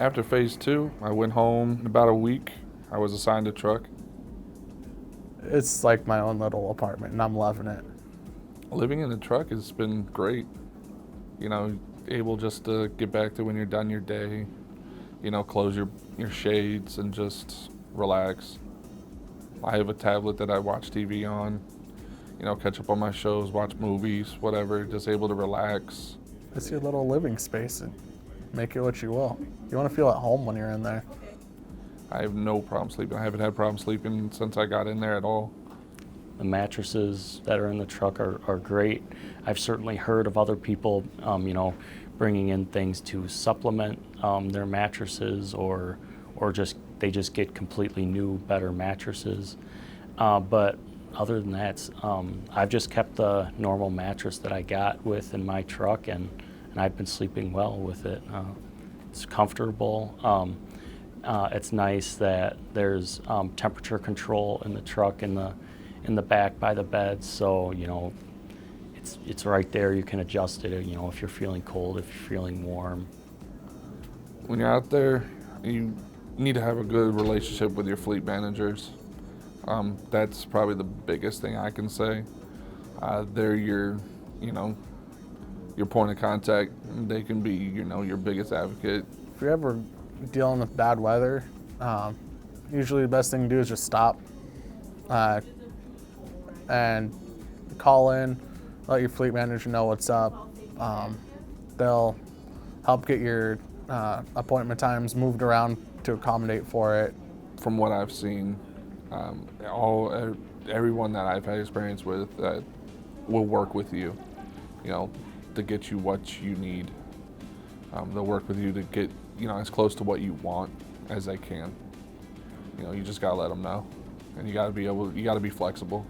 After phase 2, I went home in about a week. I was assigned a truck. It's like my own little apartment, and I'm loving it. Living in the truck has been great. You know, able just to get back to when you're done your day, you know, close your shades and just relax. I have a tablet that I watch TV on, you know, catch up on my shows, watch movies, whatever, just able to relax. It's your little living space, and make it what you will. You want to feel at home when you're in there. I have no problem sleeping. I haven't had problems sleeping since I got in there at all. The mattresses that are in the truck are great. I've certainly heard of other people, you know, bringing in things to supplement their mattresses, or they just get completely new, better mattresses. But other than that, I've just kept the normal mattress that I got with in my truck, and I've been sleeping well with it. It's comfortable. It's nice that there's temperature control in the truck in the back by the bed, so you know it's right there. You can adjust it, you know, if you're feeling cold, if you're feeling warm. When you're out there, you need to have a good relationship with your fleet managers. That's probably the biggest thing I can say. They're your point of contact. They can be, you know, your biggest advocate. If you're ever dealing with bad weather, usually the best thing to do is just stop and call in, let your fleet manager know what's up. They'll help get your appointment times moved around to accommodate for it. From what I've seen, everyone that I've had experience with that will work with you, you know, to get you what you need. They'll work with you to get, you know, as close to what you want as they can. You know, you just gotta let them know, and you gotta be flexible.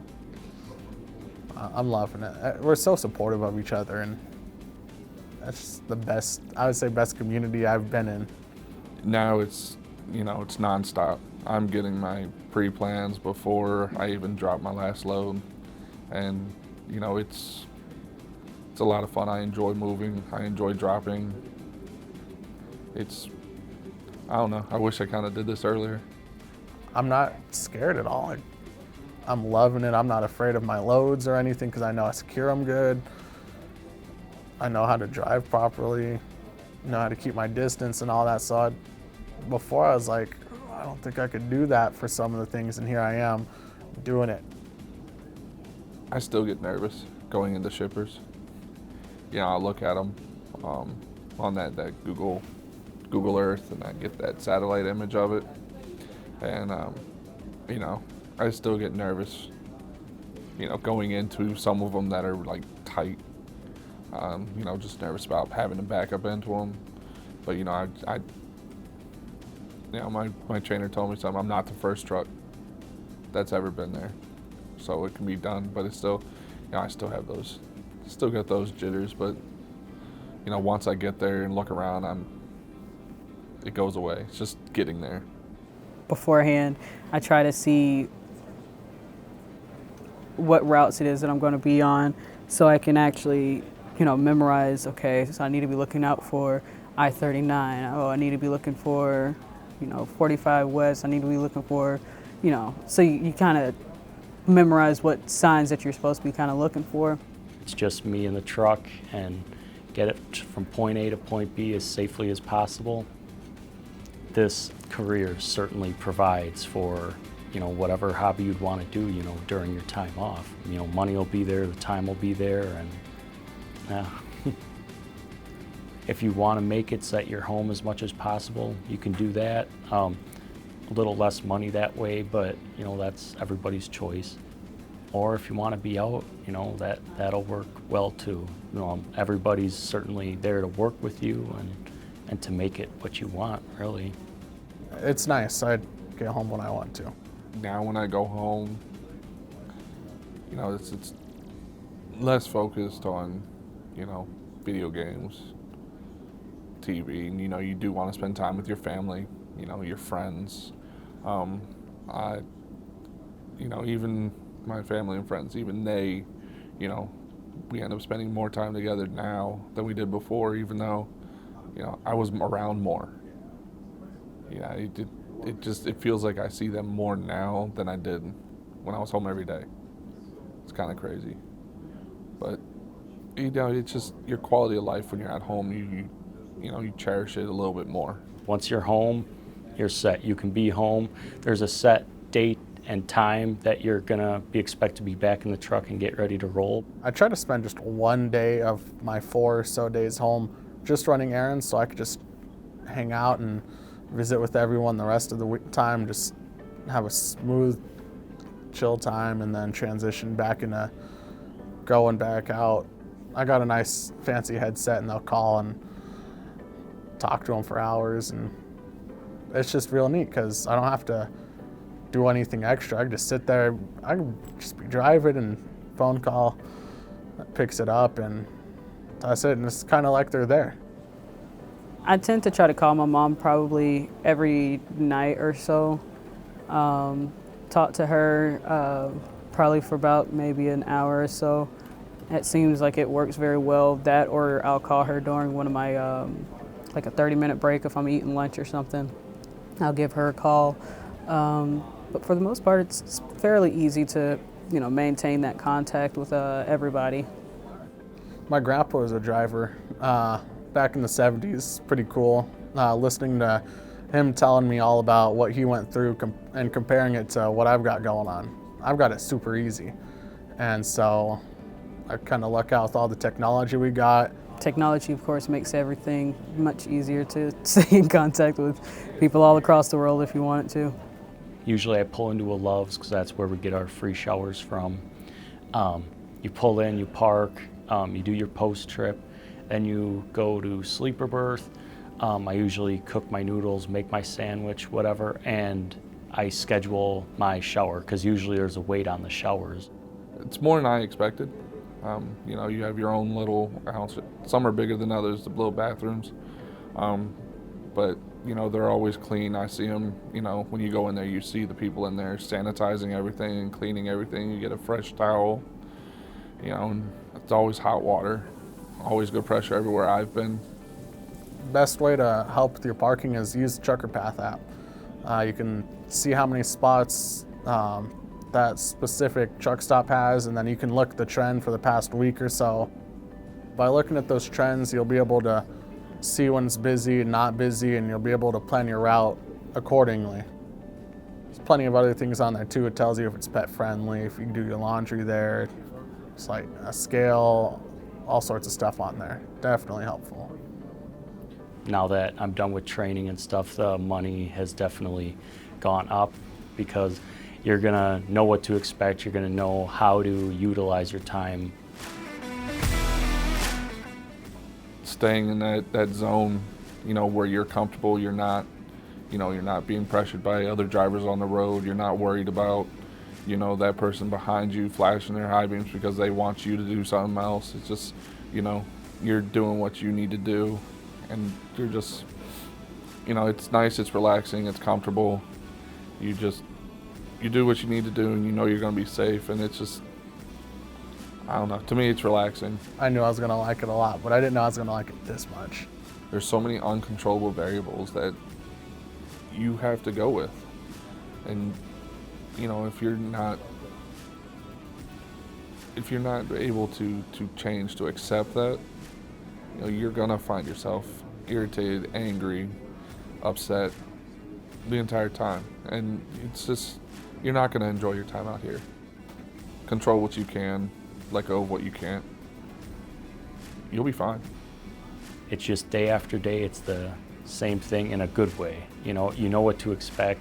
I'm loving it. We're so supportive of each other, and that's the best, I would say, best community I've been in. Now it's, you know, it's nonstop. I'm getting my pre-plans before I even drop my last load, and you know, it's a lot of fun. I enjoy moving. I enjoy dropping. I don't know. I wish I kind of did this earlier. I'm not scared at all. I'm loving it. I'm not afraid of my loads or anything because I know I secure them good. I know how to drive properly, know how to keep my distance and all that. So before I was like, I don't think I could do that for some of the things, and here I am doing it. I still get nervous going into shippers. You know, I look at them on that Google Earth, and I get that satellite image of it, and you know, I still get nervous. You know, going into some of them that are like tight. You know, just nervous about having to back up into them. But you know, you know, my trainer told me something. I'm not the first truck that's ever been there, so it can be done. But it's still, you know, I still get those jitters. But you know, once I get there and look around, it goes away. It's just getting there. Beforehand, I try to see what routes it is that I'm going to be on, so I can actually, you know, memorize. Okay, so I need to be looking out for I-39. Oh, I need to be looking for, you know, 45 West. I need to be looking for, you know, so you kind of memorize what signs that you're supposed to be kind of looking for. It's just me in the truck and get it from point A to point B as safely as possible. This career certainly provides for, you know, whatever hobby you'd want to do, you know, during your time off. You know, money will be there, the time will be there, and yeah. If you want to make it at your home as much as possible, you can do that. A little less money that way, but you know, that's everybody's choice. Or if you want to be out, you know, that'll work well too. You know, everybody's certainly there to work with you and to make it what you want, really. It's nice. I get home when I want to. Now when I go home, you know, it's less focused on, you know, video games, TV, and you know, you do want to spend time with your family, you know, your friends. You know, even my family and friends, even they, you know, we end up spending more time together now than we did before, even though, you know, I was around more. Yeah, it feels like I see them more now than I did when I was home every day. It's kind of crazy, but it's just your quality of life when you're at home. You cherish it a little bit more. Once you're home, you're set. You can be home. There's a set date and time that you're gonna be expected to be back in the truck and get ready to roll. I try to spend just one day of my 4 or so days home just running errands, so I could just hang out and visit with everyone the rest of the time, just have a smooth, chill time, and then transition back into going back out. I got a nice fancy headset, and they'll call and talk to them for hours, and it's just real neat because I don't have to do anything extra. I can just sit there. I can just be driving and phone call picks it up, and that's it. And it's kind of like they're there. I tend to try to call my mom probably every night or so. Talk to her probably for about maybe an hour or so. It seems like it works very well. That, or I'll call her during one of my like a 30-minute break if I'm eating lunch or something. I'll give her a call. But for the most part, it's fairly easy to, maintain that contact with everybody. My grandpa was a driver back in the 70s. Pretty cool. Listening to him telling me all about what he went through and comparing it to what I've got going on. I've got it super easy. And so I kind of luck out with all the technology we got. Technology, of course, makes everything much easier to stay in contact with people all across the world if you want it to. Usually I pull into a Love's because that's where we get our free showers from. You pull in, you park, you do your post trip, then you go to sleeper berth. I usually cook my noodles, make my sandwich, whatever, and I schedule my shower because usually there's a wait on the showers. It's more than I expected. You have your own little house. Some are bigger than others, the little bathrooms. But they're always clean. I see them, when you go in there, you see the people in there sanitizing everything and cleaning everything. You get a fresh towel, and it's always hot water, always good pressure everywhere I've been. Best way to help with your parking is use the Trucker Path app. You can see how many spots that specific truck stop has, and then you can look at the trend for the past week or so. By looking at those trends, you'll be able to see when it's busy and not busy, and you'll be able to plan your route accordingly. There's plenty of other things on there too. It tells you if it's pet friendly, if you can do your laundry there. It's like a scale, all sorts of stuff on there. Definitely helpful. Now that I'm done with training and stuff, the money has definitely gone up because you're gonna know what to expect. You're gonna know how to utilize your time. Staying in that zone, where you're comfortable, you're not being pressured by other drivers on the road. You're not worried about, that person behind you flashing their high beams because they want you to do something else. It's just, you're doing what you need to do, and you're just, it's nice, it's relaxing, it's comfortable. You do what you need to do, and you're going to be safe, and it's just, I don't know. To me, it's relaxing. I knew I was going to like it a lot, but I didn't know I was going to like it this much. There's so many uncontrollable variables that you have to go with. And, if you're not able to change, to accept that, you're going to find yourself irritated, angry, upset the entire time. And it's just, you're not going to enjoy your time out here. Control what you can. Let go of what you can't. You'll be fine. It's just day after day, it's the same thing in a good way. You know what to expect.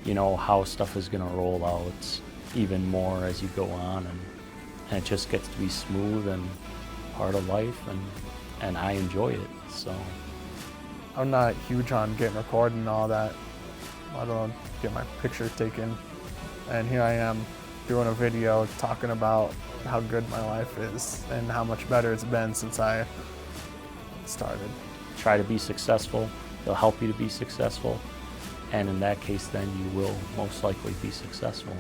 You know how stuff is gonna roll out even more as you go on, and it just gets to be smooth and part of life, and I enjoy it. So I'm not huge on getting recorded and all that. I don't get my picture taken, and here I am doing a video talking about how good my life is and how much better it's been since I started. Try to be successful. They'll help you to be successful. And in that case, then you will most likely be successful.